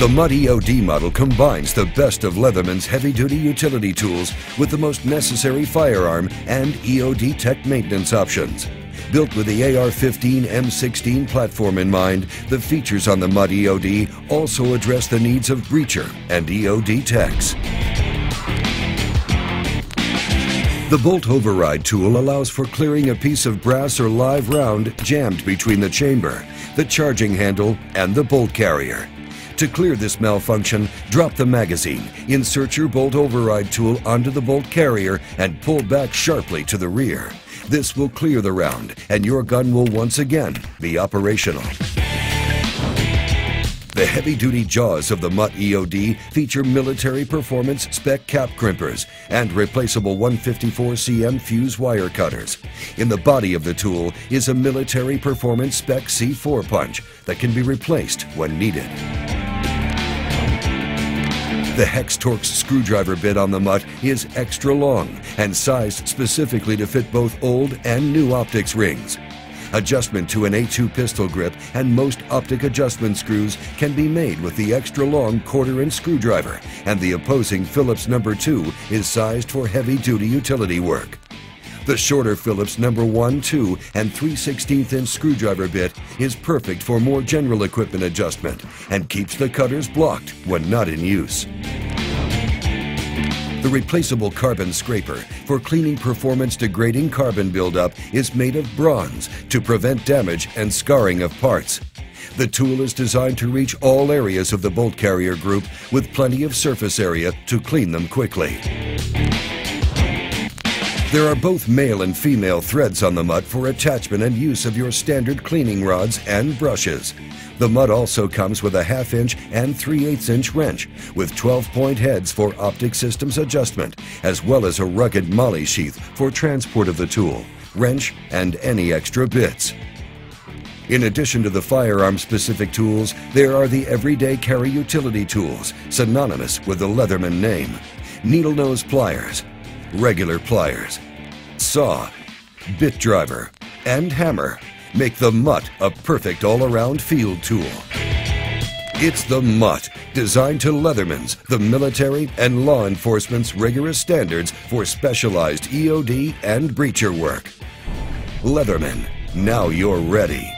The MUT EOD model combines the best of Leatherman's heavy-duty utility tools with the most necessary firearm and EOD tech maintenance options. Built with the AR-15 M16 platform in mind, the features on the MUT EOD also address the needs of breacher and EOD techs. The bolt override tool allows for clearing a piece of brass or live round jammed between the chamber, the charging handle, and the bolt carrier. To clear this malfunction, drop the magazine, insert your bolt override tool onto the bolt carrier, and pull back sharply to the rear. This will clear the round, and your gun will once again be operational. The heavy-duty jaws of the MUT EOD feature military performance spec cap crimpers and replaceable 154 cm fuse wire cutters. In the body of the tool is a military performance spec C4 punch that can be replaced when needed. The hex Torx screwdriver bit on the MUT is extra long and sized specifically to fit both old and new optics rings. Adjustment to an A2 pistol grip and most optic adjustment screws can be made with the extra long 1/4" screwdriver, and the opposing Phillips No. 2 is sized for heavy-duty utility work. The shorter Phillips No. 1, 2, and 3/16" screwdriver bit is perfect for more general equipment adjustment and keeps the cutters blocked when not in use. The replaceable carbon scraper for cleaning performance-degrading carbon buildup is made of bronze to prevent damage and scarring of parts. The tool is designed to reach all areas of the bolt carrier group with plenty of surface area to clean them quickly. There are both male and female threads on the MUT for attachment and use of your standard cleaning rods and brushes. The MUT also comes with a 1/2" and 3/8" wrench with 12-point heads for optic systems adjustment, as well as a rugged MOLLE sheath for transport of the tool, wrench, and any extra bits. In addition to the firearm-specific tools, there are the everyday carry utility tools, synonymous with the Leatherman name. Needle nose pliers, regular pliers, saw, bit driver, and hammer make the MUT a perfect all-around field tool. It's the MUT, designed to Leatherman's, the military and law enforcement's rigorous standards for specialized EOD and breacher work. Leatherman, now you're ready.